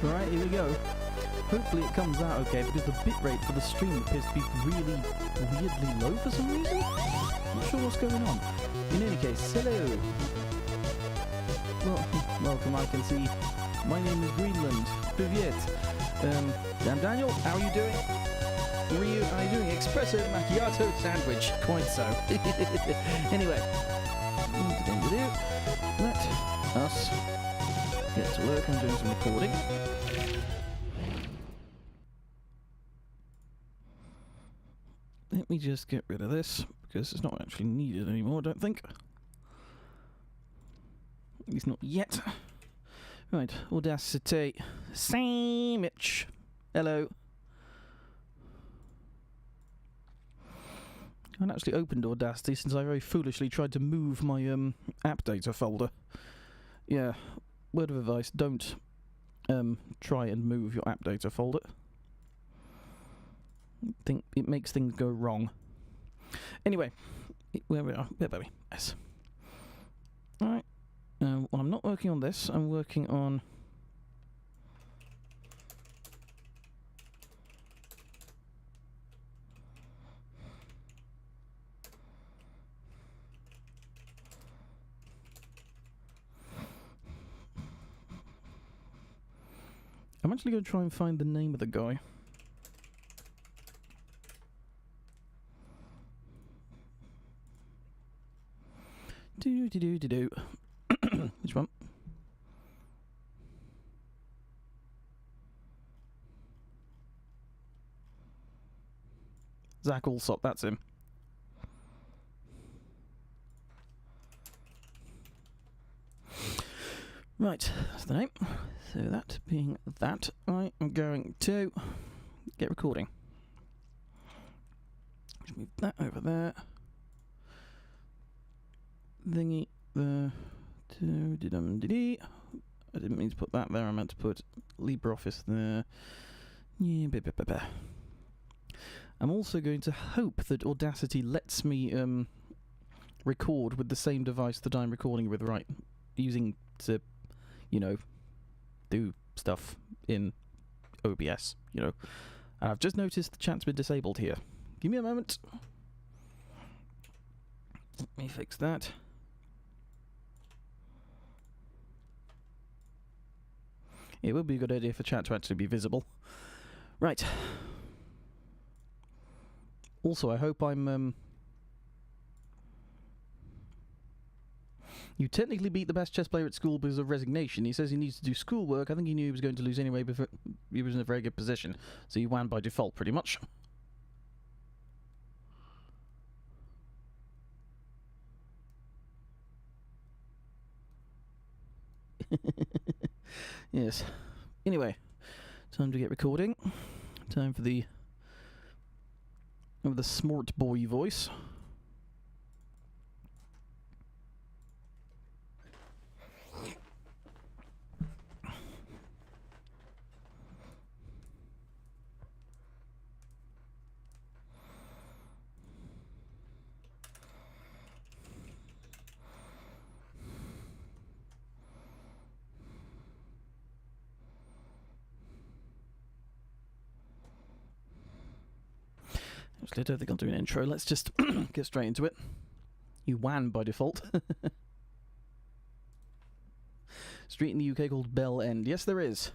Right, here we go. Hopefully it comes out okay, because the bitrate for the stream appears to be really weirdly low for some reason. Not sure what's going on. In any case, hello. Well, welcome, I can see. My name is Greenland. Privyet. Dan Daniel, how are you doing? Ryu, how are you doing? Espresso macchiato sandwich. Quite so. Anyway, let us get to work. I'm doing some recording. Let me just get rid of this, because it's not actually needed anymore, I don't think. At least not yet. Right, Audacity. Sandwich. Hello. I haven't actually opened Audacity since I very foolishly tried to move my app data folder. Yeah, word of advice, don't try and move your app data folder. Think it makes things go wrong. Anyway, where we are, where are we? Yes. Alright. Well, I'm not working on this, I'm working on... I'm actually going to try and find the name of the guy. Do. Which one? Zach Alsop, that's him. Right, that's the name. So that being that, I am going to get recording. Just move that over there. Thingy there. I didn't mean to put that there, I meant to put LibreOffice there. Yeah, I'm also going to hope that Audacity lets me record with the same device that I'm recording with, right? Using to, you know, do stuff in OBS, you know. And I've just noticed the chat's been disabled here. Give me a moment. Let me fix that. It would be a good idea for chat to actually be visible. Right. Also, I hope I'm, You technically beat the best chess player at school because of resignation. He says he needs to do schoolwork. I think he knew he was going to lose anyway, but he was in a very good position. So he won by default, pretty much. Yes. Anyway, time to get recording. Time for the smart boy voice. Actually, I don't think I'll do an intro. Let's just get straight into it. You won by default. Street in the UK called Bell End. Yes, there is.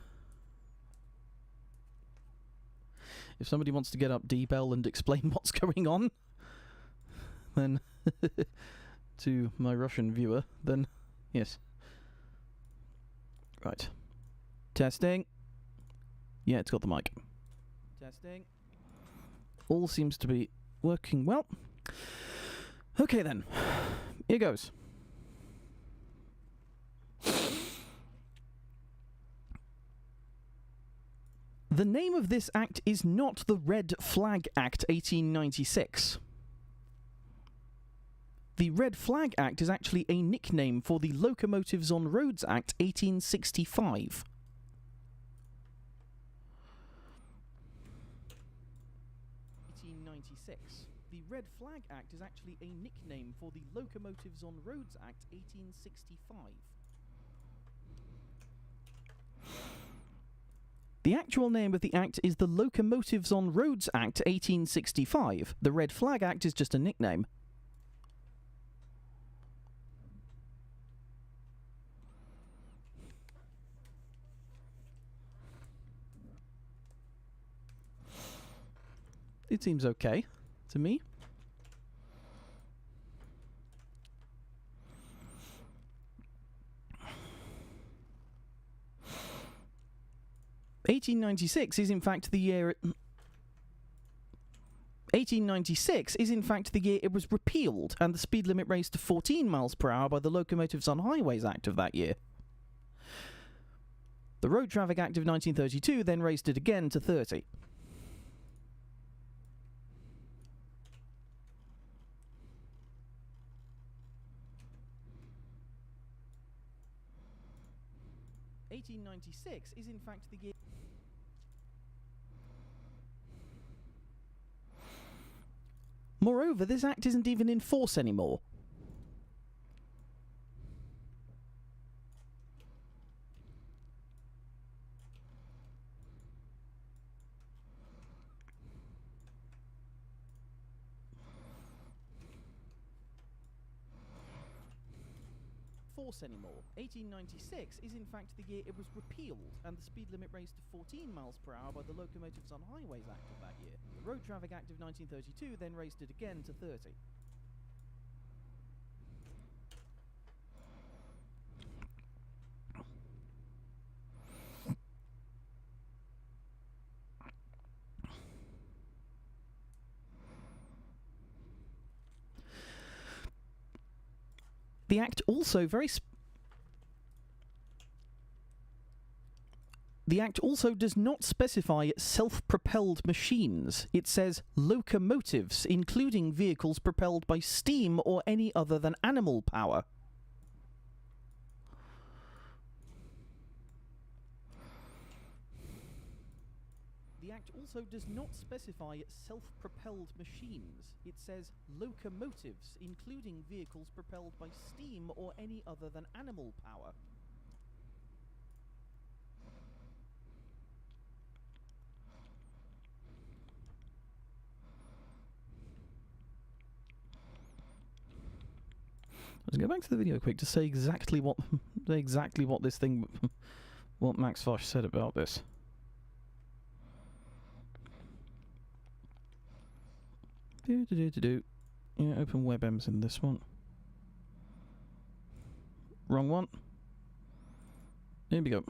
If somebody wants to get up D-Bell and explain what's going on, then to my Russian viewer, then yes. Right. Testing. Yeah, it's got the mic. Testing. All seems to be working well. Okay then, here goes. The name of this act is not the Red Flag Act 1896. The Red Flag Act is actually a nickname for the Locomotives on Roads Act 1865. The Red Flag Act is actually a nickname for the Locomotives on Roads Act 1865. The actual name of the act is the Locomotives on Roads Act 1865. The Red Flag Act is just a nickname. It seems okay to me. (1896) is in fact the year. 1896 is in fact the year it was repealed and the speed limit raised to 14 miles per hour by the Locomotives on Highways Act of that year. The Road Traffic Act of 1932 then raised it again to 30. (1896) is in fact the year. Moreover, this act isn't even in force anymore. Anymore. 1896 is in fact the year it was repealed and the speed limit raised to 14 miles per hour by the Locomotives on Highways Act of that year. The Road Traffic Act of 1932 then raised it again to 30. The Act also The Act also does not specify self-propelled machines. It says locomotives, including vehicles propelled by steam or any other than animal power. The Act also does not specify self-propelled machines. It says locomotives, including vehicles propelled by steam or any other than animal power. Let's go back to the video quick to say exactly what this thing, what Max Fosh said about this. Yeah, open WebM's in this one. Wrong one. Here we go.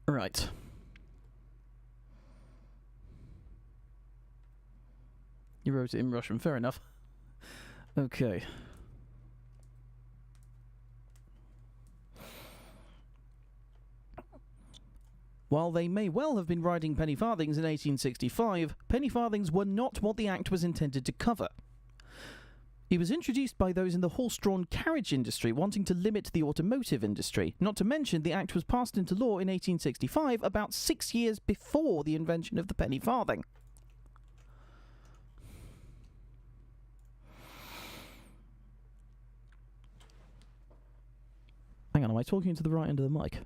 Right. You wrote it in Russian, fair enough. Okay. While they may well have been riding penny farthings in 1865, penny farthings were not what the Act was intended to cover. It was introduced by those in the horse-drawn carriage industry wanting to limit the automotive industry. Not to mention, the Act was passed into law in 1865, about 6 years before the invention of the penny farthing. Hang on, am I talking to the right end of the mic?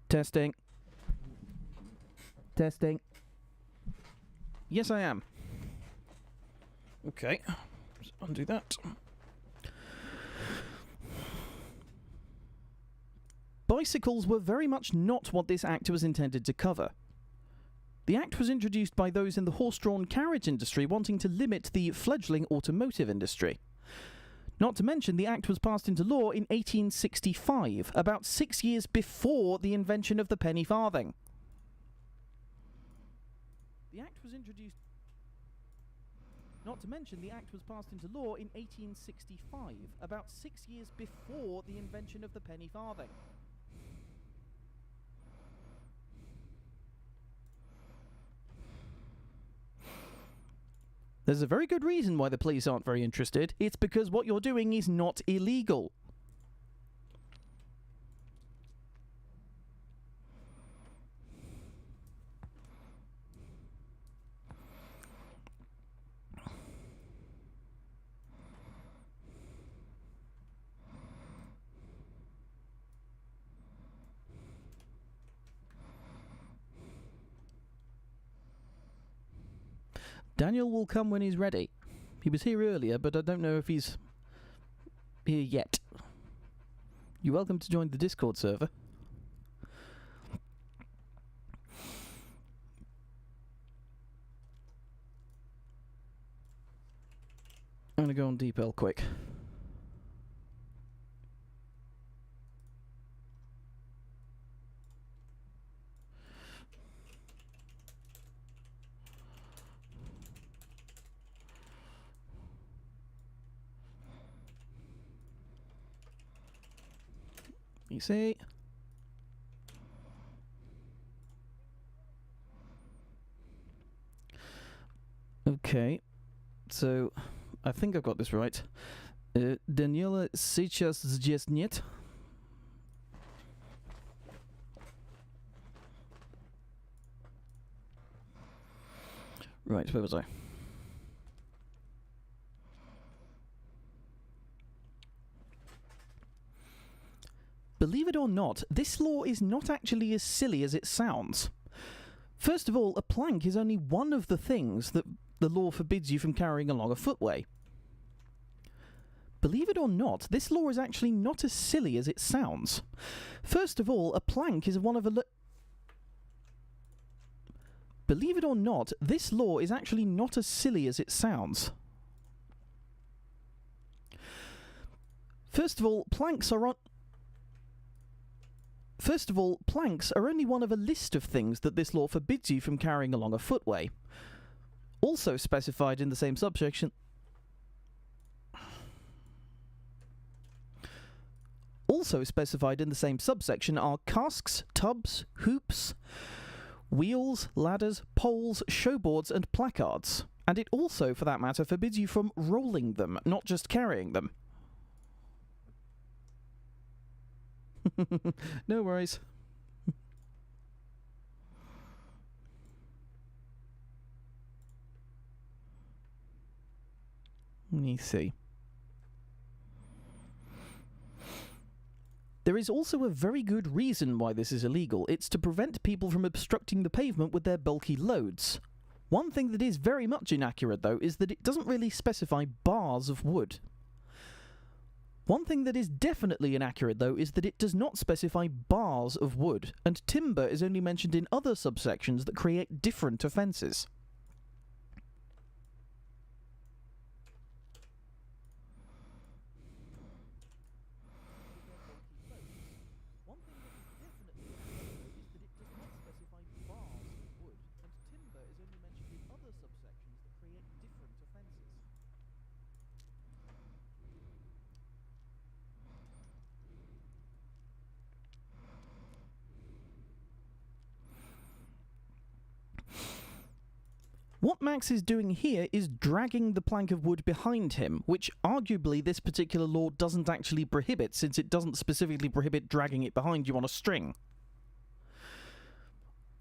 Testing. Testing. Yes, I am. Okay. Just undo that. Bicycles were very much not what this Act was intended to cover. The Act was introduced by those in the horse-drawn carriage industry wanting to limit the fledgling automotive industry. Not to mention, the Act was passed into law in 1865, about 6 years before the invention of the penny farthing. The Act was introduced... Not to mention, the Act was passed into law in 1865, about 6 years before the invention of the penny farthing. There's a very good reason why the police aren't very interested. It's because what you're doing is not illegal. Daniel will come when he's ready. He was here earlier, but I don't know if he's here yet. You're welcome to join the Discord server. I'm going to go on DeepL quick. You see? Okay, so I think I've got this right. Daniela сейчас здесь нет. Right, where was I? Believe it or not, this law is not actually as silly as it sounds. First of all, a plank is only one of the things that the law forbids you from carrying along a footway. Believe it or not, this law is actually not as silly as it sounds. First of all, a plank is one of a... Believe it or not, this law is actually not as silly as it sounds. First of all, planks are only one of a list of things that this law forbids you from carrying along a footway. Also specified in the same subsection... Also specified in the same subsection are casks, tubs, hoops, wheels, ladders, poles, showboards, and placards. And it also, for that matter, forbids you from rolling them, not just carrying them. No worries. Let me see. There is also a very good reason why this is illegal. It's to prevent people from obstructing the pavement with their bulky loads. One thing that is very much inaccurate, though, is that it doesn't really specify bars of wood. One thing that is definitely inaccurate, though, is that it does not specify bars of wood, and timber is only mentioned in other subsections that create different offences. What Max is doing here is dragging the plank of wood behind him, which arguably this particular law doesn't actually prohibit, since it doesn't specifically prohibit dragging it behind you on a string.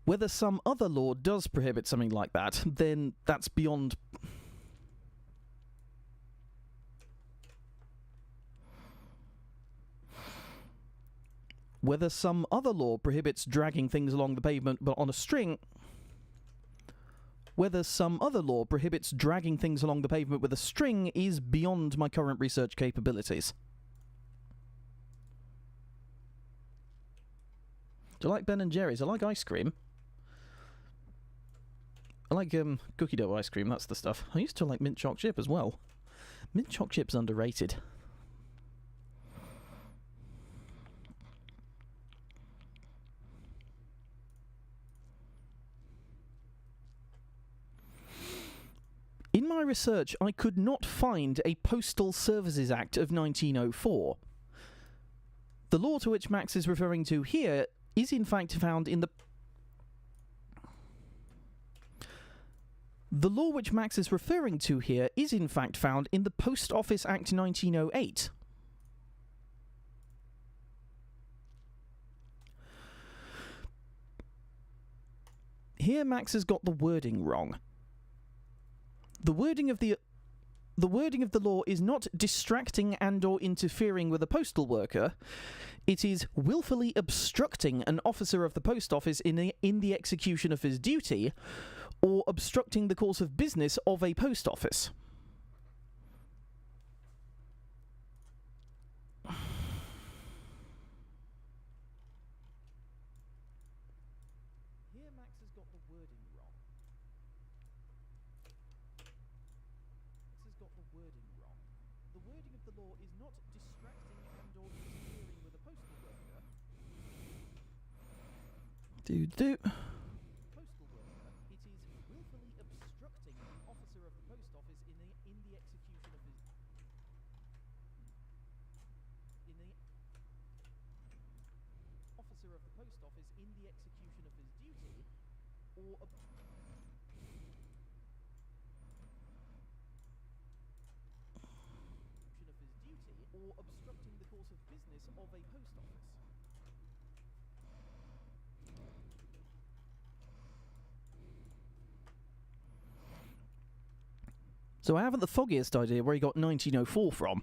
Whether some other law does prohibit something like that, then that's beyond... Whether some other law prohibits dragging things along the pavement but on a string... Whether some other law prohibits dragging things along the pavement with a string is beyond my current research capabilities. Do you like Ben & Jerry's? I like ice cream. I like cookie dough ice cream, that's the stuff. I used to like mint choc chip as well. Mint choc chip's underrated. In my research, I could not find a Postal Services Act of 1904. The law to which Max is referring to here is in fact found in the... The law which Max is referring to here is in fact found in the Post Office Act 1908. Here Max has got the wording wrong. The wording of the law is not distracting and or interfering with a postal worker. It is willfully obstructing an officer of the post office in the execution of his duty, or obstructing the course of business of a post office. Here Max has got the wording wrong. The wording of the law is not distracting and or interfering with a postal worker. Postal worker. It is willfully obstructing an officer of the post office in the execution of his... Officer of the post office in the execution of his duty, or... or obstructing the course of business of a post office. So I haven't the foggiest idea where he got 1904 from.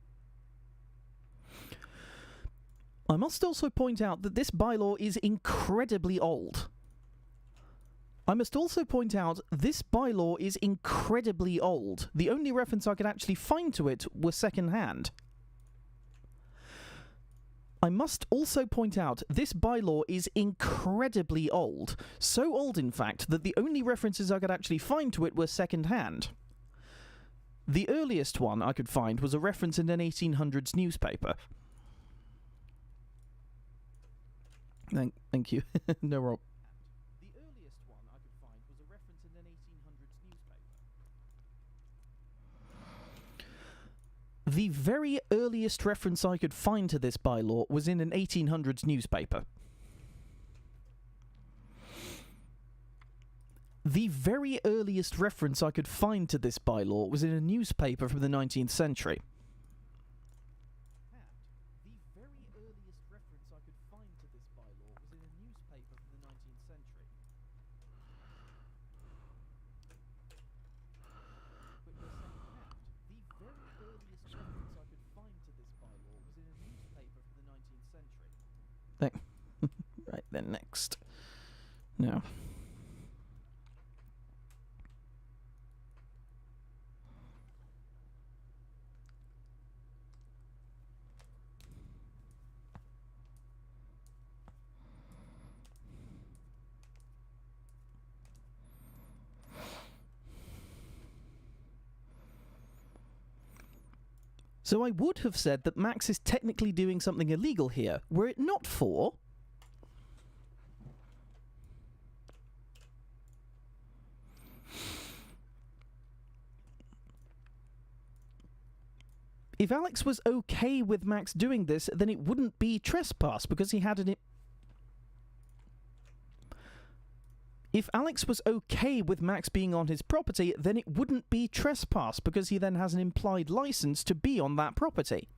I must also point out that this bylaw is incredibly old. The only reference I could actually find to it was second-hand. I must also point out this bylaw is incredibly old. So old, in fact, that the only references I could actually find to it were second-hand. The earliest one I could find was a reference in an 1800s newspaper. Thank you. No problem. The earliest one I could find was a reference in an 1800s newspaper. The very earliest reference I could find to this bylaw was in an 1800s newspaper. The very earliest reference I could find to this bylaw was in a newspaper from the 19th century. The very earliest reference I could find to this bylaw was in a newspaper from the 19th century. But you're saying that. The very earliest reference I could find to this bylaw was in a newspaper from the 19th century. Right then, next. Now. So I would have said that Max is technically doing something illegal here, were it not for... If Alex was okay with Max doing this, then it wouldn't be trespass, because he had an... If Alex was okay with Max being on his property, then it wouldn't be trespass, because he then has an implied license to be on that property.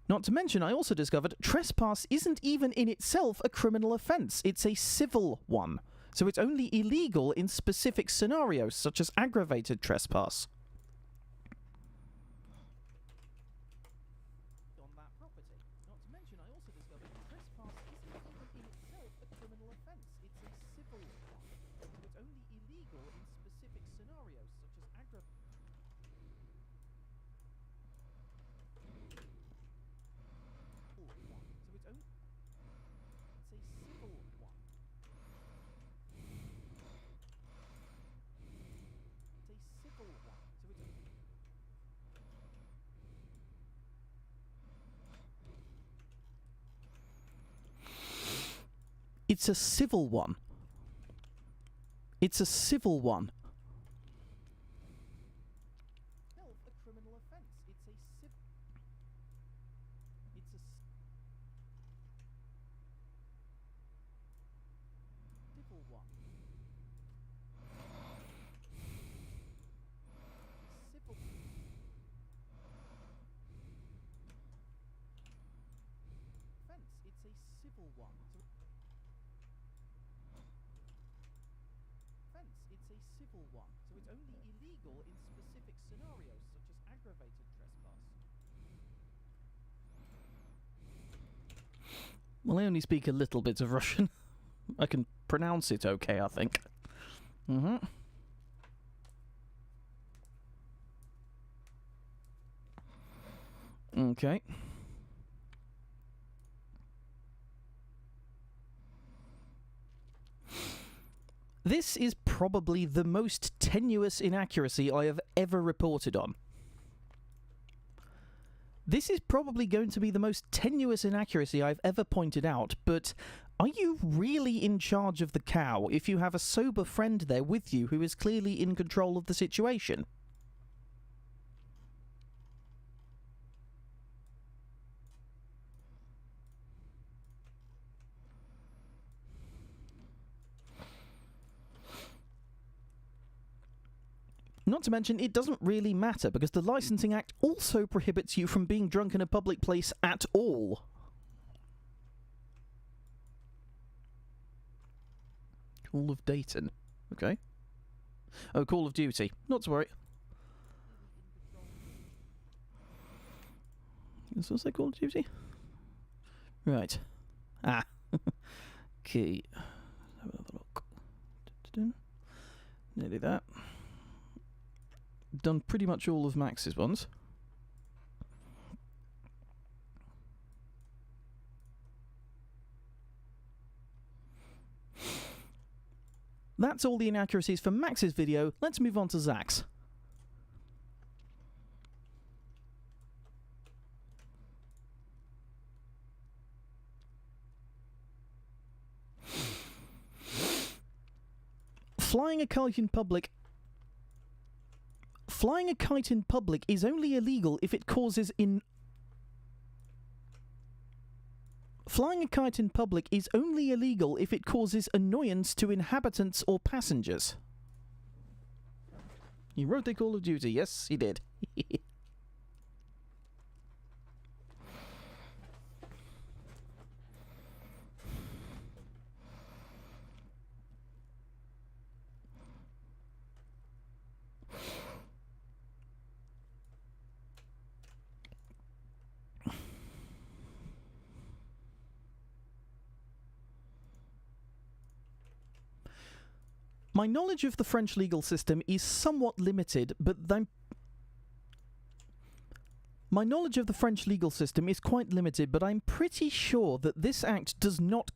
Not to mention, I also discovered trespass isn't even in itself a criminal offence, it's a civil one. So it's only illegal in specific scenarios, such as aggravated trespass. On that property. Not to mention, I also discovered trespass isn't even in itself a criminal offence, it's a civil one. So it's only illegal in specific scenarios, such as aggravated. So it's only... It's a civil one. It's a civil one. So it's a civil one. It's a civil one. A criminal offence. It's a civil. It's a civil one. Civil. Offence. It's a civil one. It's a civil one, so it's only illegal in specific scenarios, such as aggravated trespass. Well, I only speak a little bit of Russian. I can pronounce it okay, I think. Okay. This is probably the most tenuous inaccuracy I have ever reported on. This is probably going to be the most tenuous inaccuracy I've ever pointed out, but are you really in charge of the cow if you have a sober friend there with you who is clearly in control of the situation? Not to mention, it doesn't really matter, because the Licensing Act also prohibits you from being drunk in a public place at all. Call of Dayton. Okay. Oh, Call of Duty. Not to worry. Is this Call of Duty? Right. Ah. Okay. Have another look. Nearly that. Done pretty much all of Max's ones. That's all the inaccuracies for Max's video. Let's move on to Zach's. Flying a kite in public is only illegal if it causes Flying a kite in public is only illegal if it causes annoyance to inhabitants or passengers. He wrote the Call of Duty. Yes, he did. My knowledge of the French legal system is somewhat limited, but My knowledge of the French legal system is quite limited, but I'm pretty sure that this act does not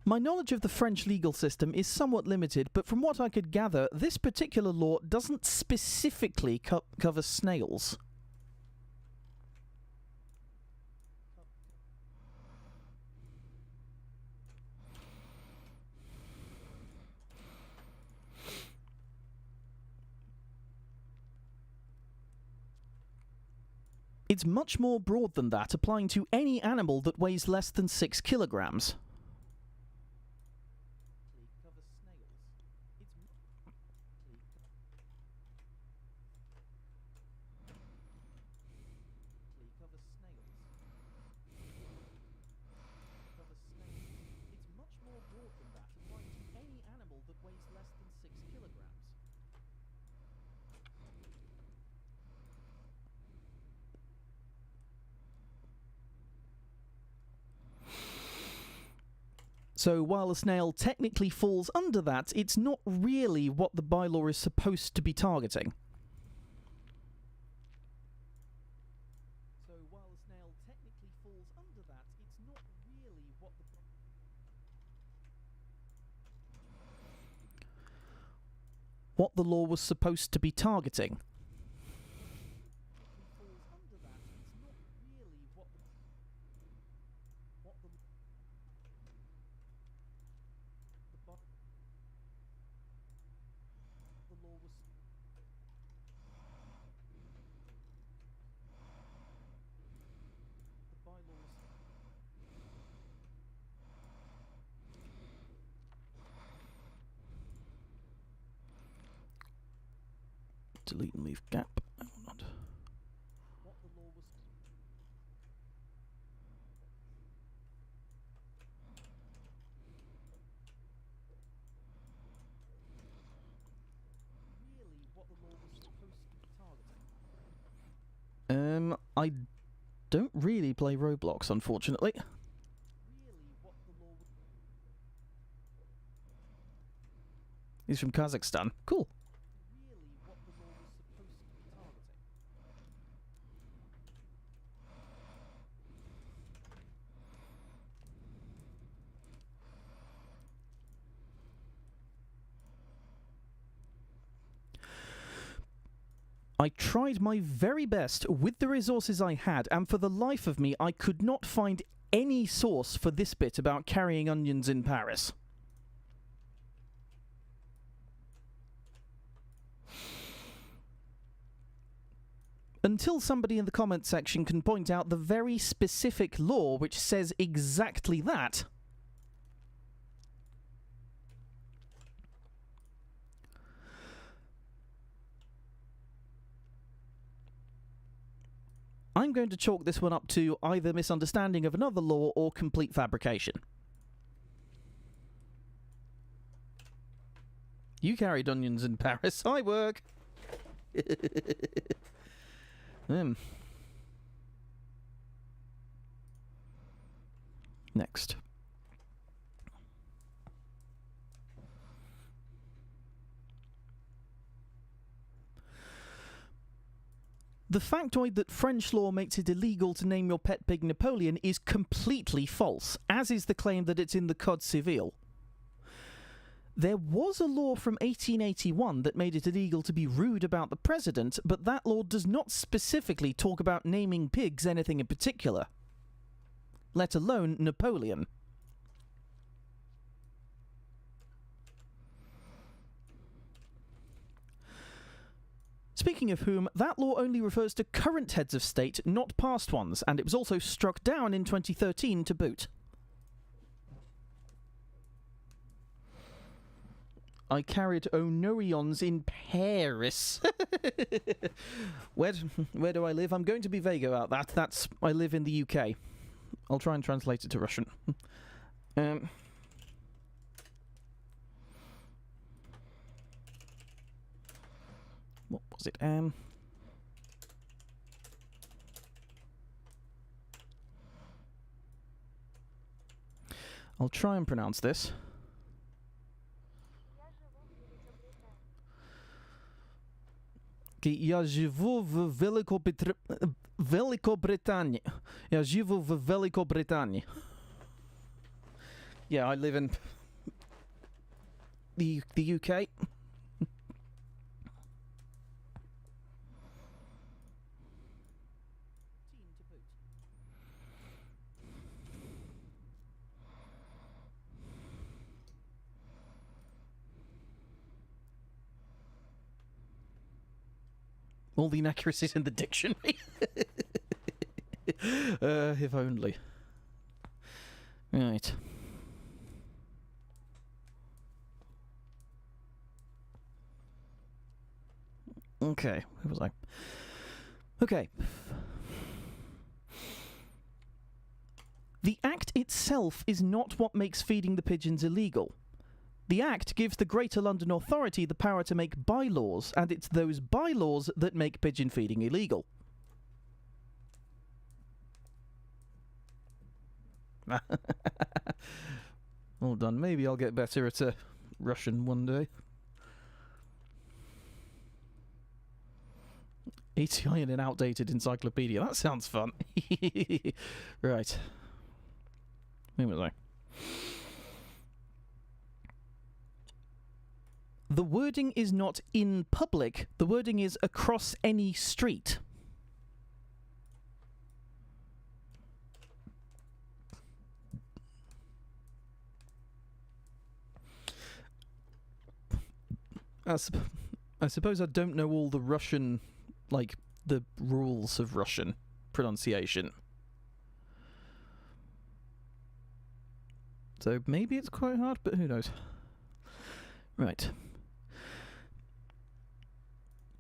My knowledge of the French legal system is somewhat limited, but from what I could gather, this particular law doesn't specifically cover snails. It's much more broad than that, applying to any animal that weighs less than 6 kilograms. So while a snail technically falls under that, it's not really what the bylaw is supposed to be targeting. What the law was supposed to be targeting. Delete and leave gap. I don't really play Roblox, unfortunately. He's from Kazakhstan. Cool. I tried my very best with the resources I had, and for the life of me, I could not find any source for this bit about carrying onions in Paris. Until somebody in the comments section can point out the very specific law which says exactly that. I'm going to chalk this one up to either misunderstanding of another law or complete fabrication. You carried onions in Paris. I work. Next. The factoid that French law makes it illegal to name your pet pig Napoleon is completely false, as is the claim that it's in the Code Civil. There was a law from 1881 that made it illegal to be rude about the president, but that law does not specifically talk about naming pigs anything in particular, let alone Napoleon. Speaking of whom, that law only refers to current heads of state, not past ones, and it was also struck down in 2013 to boot. I carried Honorions in Paris. Where do I live? I'm going to be vague about that. I live in the UK. I'll try and translate it to Russian. What was it? I'll try and pronounce this. Я живу в Великобритании. Я живу в Великобритании. Yeah, I live in the UK. All the inaccuracies in the dictionary. If only. Right. Okay, where was I? Okay. The act itself is not what makes feeding the pigeons illegal. The Act gives the Greater London Authority the power to make bylaws, and it's those bylaws that make pigeon feeding illegal. Well done. Maybe I'll get better at Russian one day. ATI in an outdated encyclopedia. That sounds fun. Right. Where was I? The wording is not in public, the wording is across any street. I suppose I don't know all the Russian, like, the rules of Russian pronunciation. So maybe it's quite hard, but who knows. Right.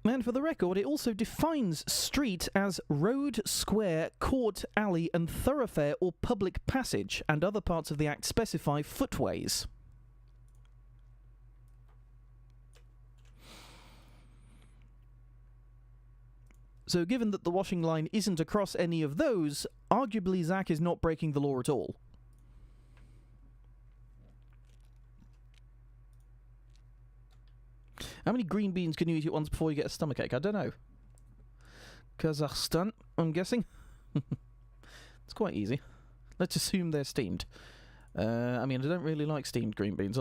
And for the record, it also defines street as road, square, court, alley, and thoroughfare or public passage, and other parts of the Act specify footways. So given that the washing line isn't across any of those, arguably Zach is not breaking the law at all. How many green beans can you eat at once before you get a stomachache? I don't know. Kazakhstan, I'm guessing. It's quite easy. Let's assume they're steamed. I mean, I don't really like steamed green beans.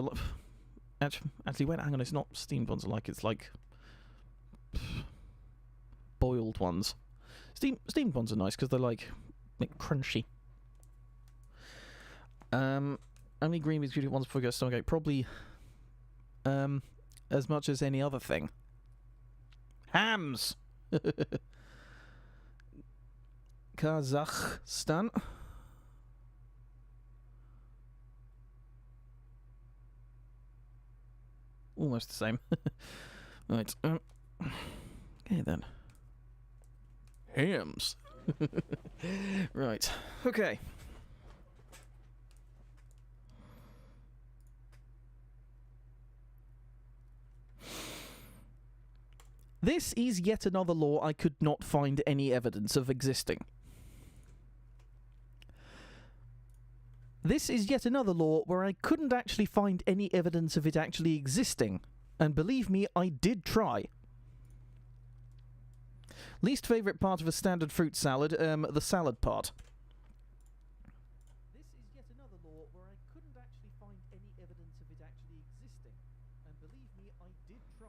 Actually, wait, hang on, it's not steamed ones I like. It's like boiled ones. Steamed ones are nice because they're like crunchy. How many green beans can you eat at once before you get a stomachache? Probably as much as any other thing. Hams! Kazakhstan. Almost the same. Right. Okay then. Hams. Right. Okay. This is yet another law I could not find any evidence of existing. This is yet another law where I couldn't actually find any evidence of it actually existing. And believe me, I did try. Least favourite part of a standard fruit salad, the salad part. This is yet another law where I couldn't actually find any evidence of it actually existing. And believe me, I did try.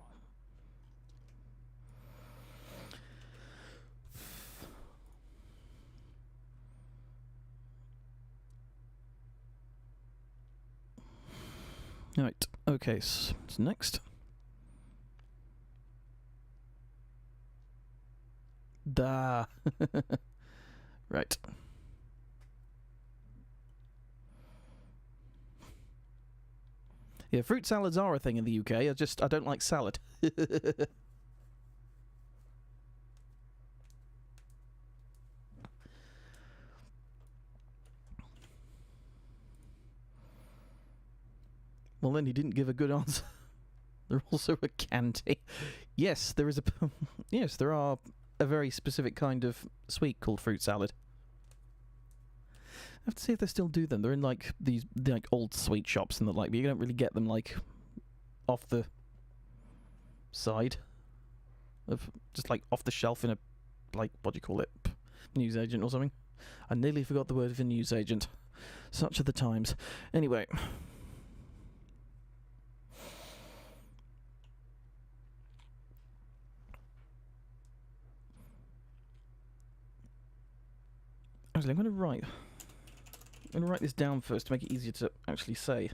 Right, okay, so next. Da. Right. Yeah, fruit salads are a thing in the UK. I don't like salad. Well, then he didn't give a good answer. They're also a candy. Yes, there is a. Yes, there are a very specific kind of sweet called fruit salad. I have to see if they still do them. They're in like these like old sweet shops and the like, but you don't really get them like off the side of just like off the shelf in a like what do you call it, newsagent or something. I nearly forgot the word for newsagent. Such are the times. Anyway. Actually, I'm going to write this down first to make it easier to actually say.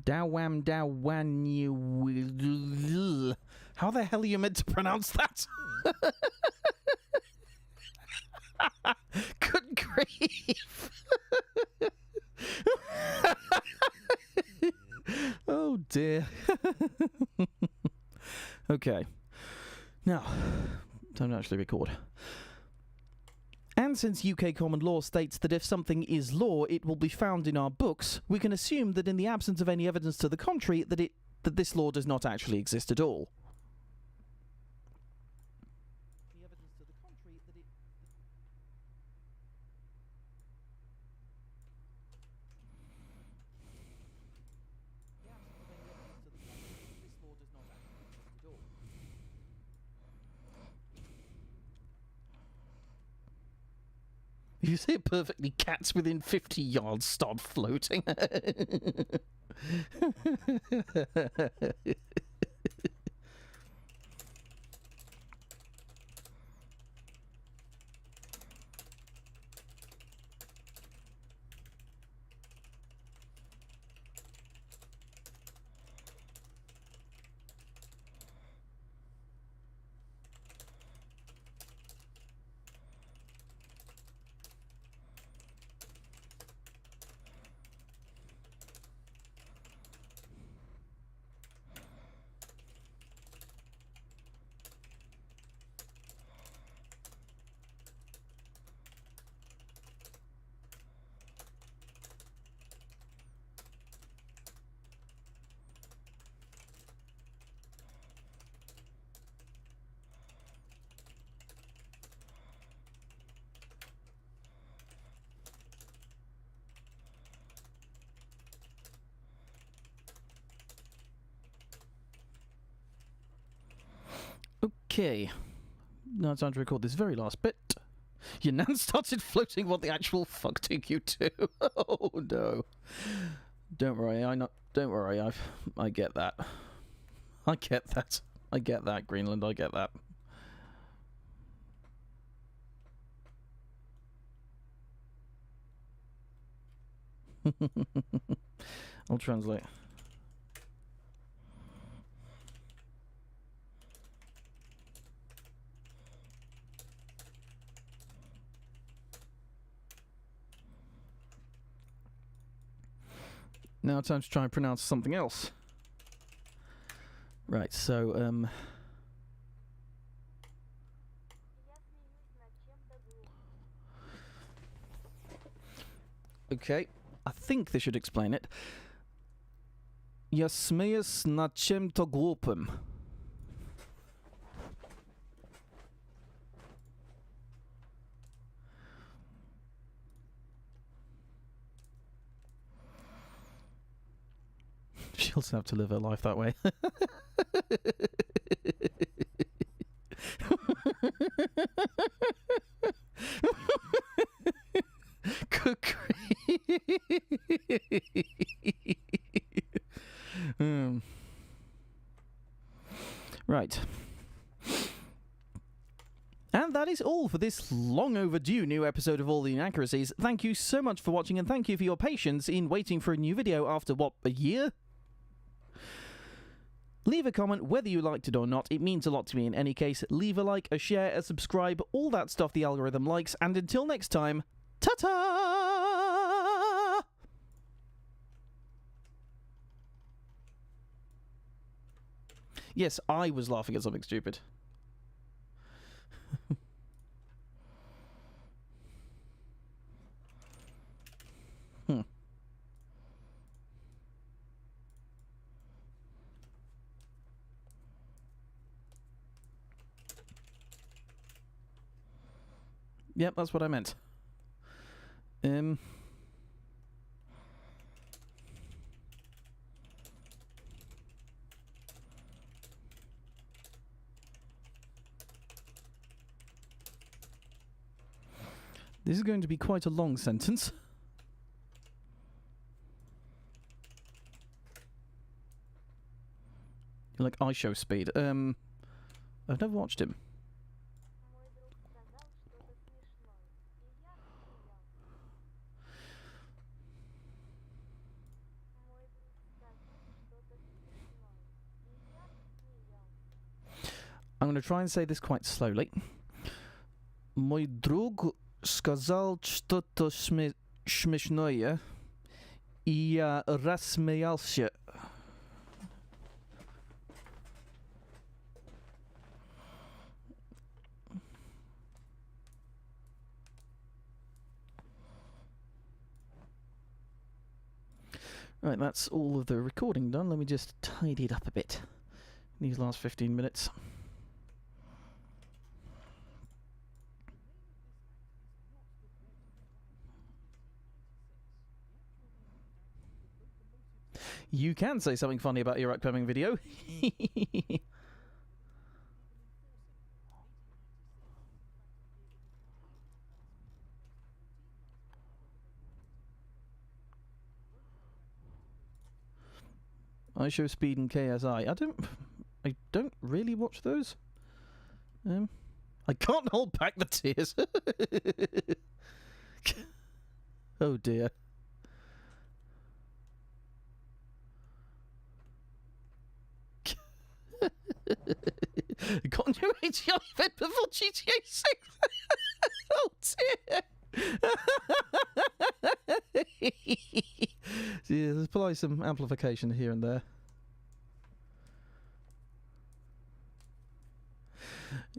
Dawam dawan you. How the hell are you meant to pronounce that? Good grief. Oh dear. Okay. Now, time to actually record. And since UK common law states that if something is law, it will be found in our books, we can assume that in the absence of any evidence to the contrary, that this law does not actually exist at all. The evidence to the contrary that this law does not actually exist at all. You see it perfectly, cats within 50 yards start floating. Okay. Now it's time to record this very last bit. Your nan started floating. What the actual fuck took you to? Oh no. Don't worry, don't worry, I get that. I get that. I get that, Greenland, I get that. I'll translate. Now time to try and pronounce something else. Right, so, okay, I think this should explain it. Я смеюсь над чем-то глупым. She'll also have to live her life that way. Right. And that is all for this long overdue new episode of All the Inaccuracies. Thank you so much for watching, and thank you for your patience in waiting for a new video after, what, a year? Leave a comment whether you liked it or not. It means a lot to me in any case. Leave a like, a share, a subscribe, all that stuff the algorithm likes. And until next time, ta-ta! Yes, I was laughing at something stupid. Yep, that's what I meant. This is going to be quite a long sentence. You're like iShow speed. I've never watched him. I'm going to try and say this quite slowly. Мой друг сказал что-то смешное, и я рассмеялся. Right, that's all of the recording done. Let me just tidy it up a bit in these last 15 minutes. You can say something funny about your upcoming video. iShow Speed and KSI. I don't really watch those. I can't hold back the tears. Oh dear. Continuity of event before GTA 6. Oh dear. Yeah, there's probably some amplification here and there.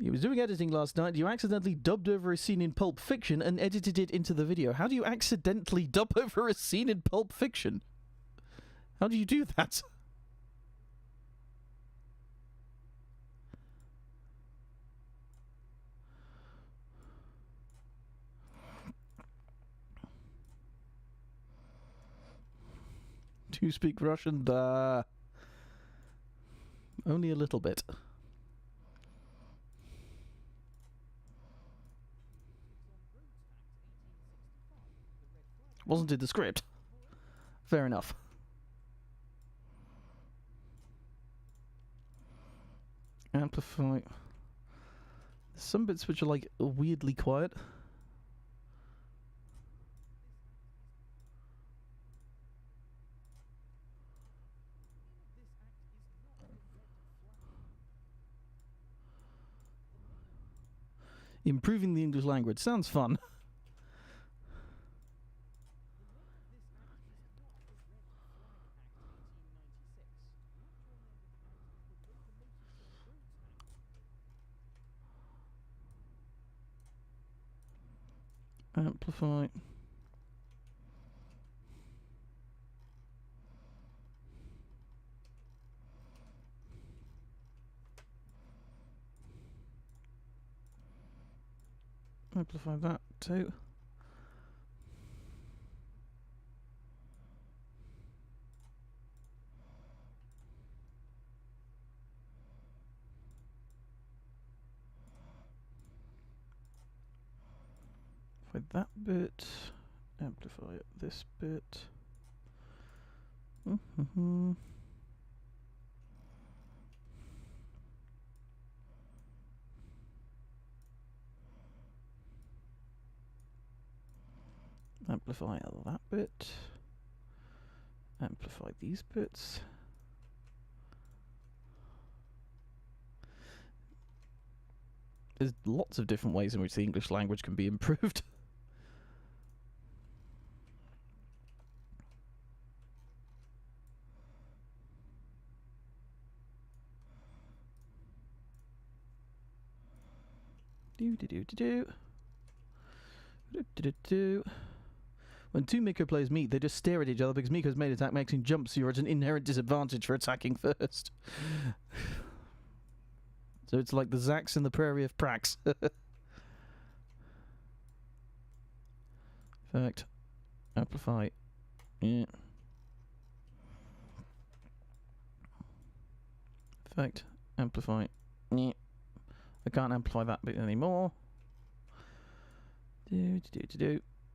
He was doing editing last night. You accidentally dubbed over a scene in Pulp Fiction and edited it into the video. How do you accidentally dub over a scene in Pulp Fiction? How do you do that? Do you speak Russian? Only a little bit. Wasn't in the script. Fair enough. Amplify. There's some bits which are like weirdly quiet. Improving the English language. Sounds fun. Amplify. Amplify that too. Amplify that bit. Amplify this bit. Amplify that bit. Amplify these bits. There's lots of different ways in which the English language can be improved. When two Miko players meet, they just stare at each other because Miko's main attack makes him jump, so you're at an inherent disadvantage for attacking first. So it's like the Zax in the Prairie of Prax. Effect. Amplify. Yeah. Effect. Amplify. Yeah. I can't amplify that bit anymore.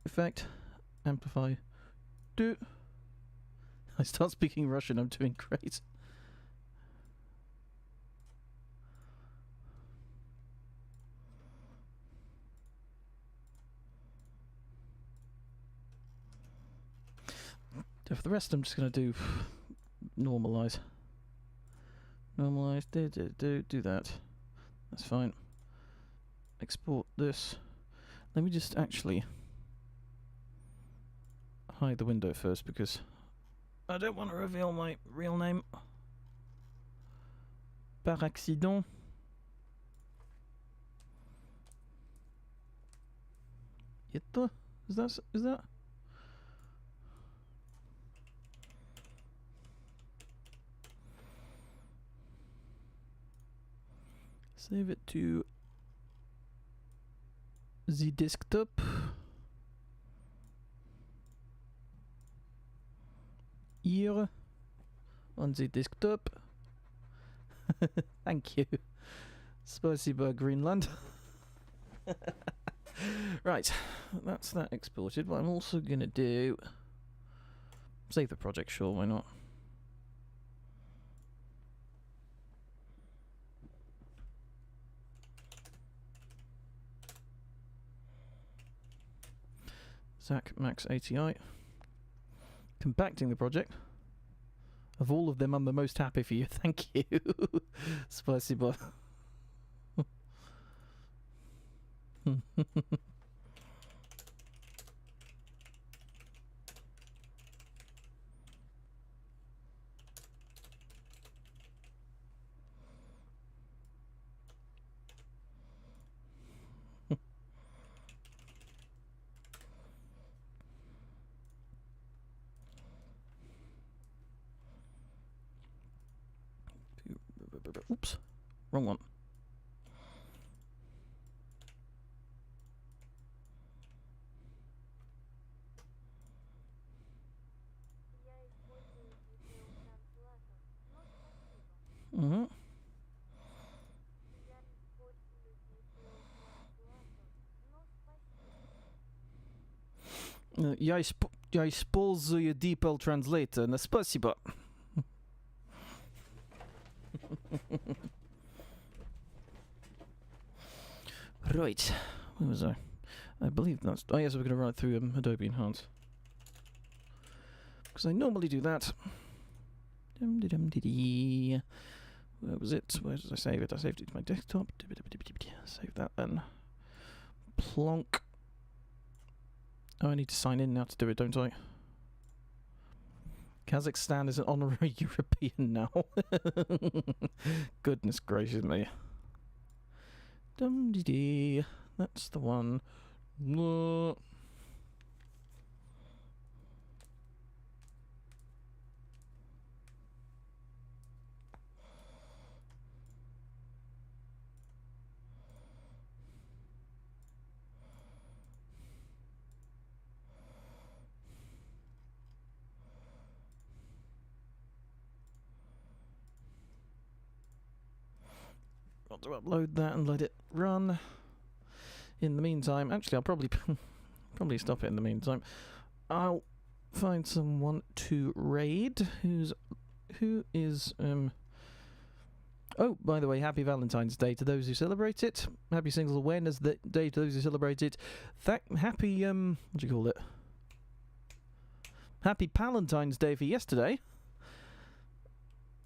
Effect. Amplify. Do. I start speaking Russian, I'm doing great. For the rest, I'm just going to do normalize. Normalize, do that. That's fine. Export this. Let me just actually hide the window first because I don't want to reveal my real name par accident. Yitta? Is that? Save it to the desktop. Here on the desktop. Thank you. Spasiba Greenland. Right, that's that exported. What I'm also going to do... Save the project, sure, why not? Zach Max ATI. Compacting the project. Of all of them, I'm the most happy for you. Thank you. Spicy boy. Oops, wrong one. Я использую DeepL Translator, но спасибо. Right, where was I? I believe that's... Oh yes, we're going to run it through Adobe Enhance. Because I normally do that. Where was it? Where did I save it? I saved it to my desktop. Save that then. Plonk. Oh, I need to sign in now to do it, don't I? Kazakhstan is an honorary European now. Goodness gracious me. Dum-dee-dee. That's the one. Got to upload that and let it run. In the meantime, actually, I'll probably stop it in the meantime. I'll find someone to raid. Who is Oh, by the way, happy Valentine's Day to those who celebrate it. Happy Singles Awareness Day to those who celebrate it. Happy what do you call it? Happy Palentine's Day for yesterday.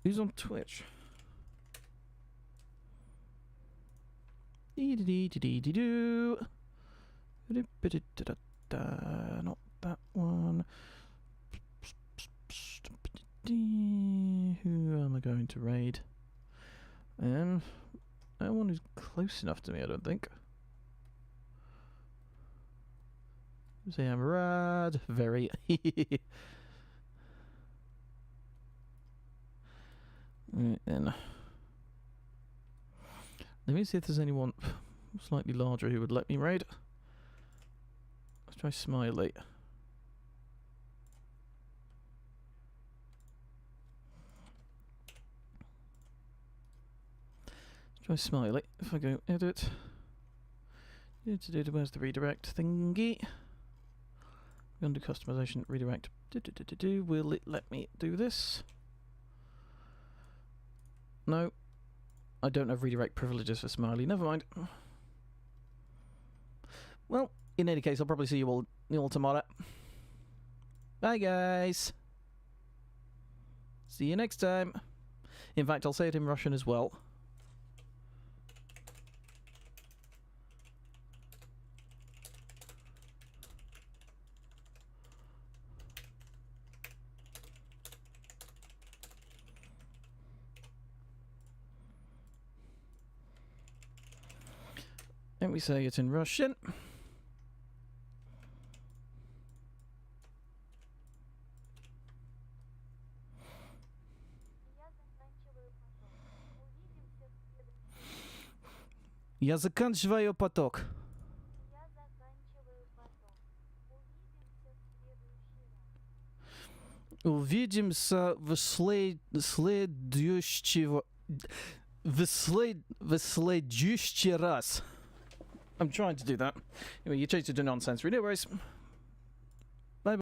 Who's on Twitch? Dee-dee-dee-dee-dee-doo. Not that one. Who am I going to raid? No one who's close enough to me, I don't think. Say I'm rad. Very. Right then. Let me see if there's anyone slightly larger who would let me raid. Let's try Smiley. Let's try Smiley. If I go edit. Where's the redirect thingy? Under customization, redirect. Will it let me do this? No. I don't have redirect privileges for Smiley. Never mind. Well, in any case, I'll probably see you all tomorrow. Bye, guys. See you next time. In fact, I'll say it in Russian as well. Let me say it in Russian. Я заканчиваю поток. Увидимся в следующий раз. I'm trying to do that. Anyway, you changed it to nonsense. No worries.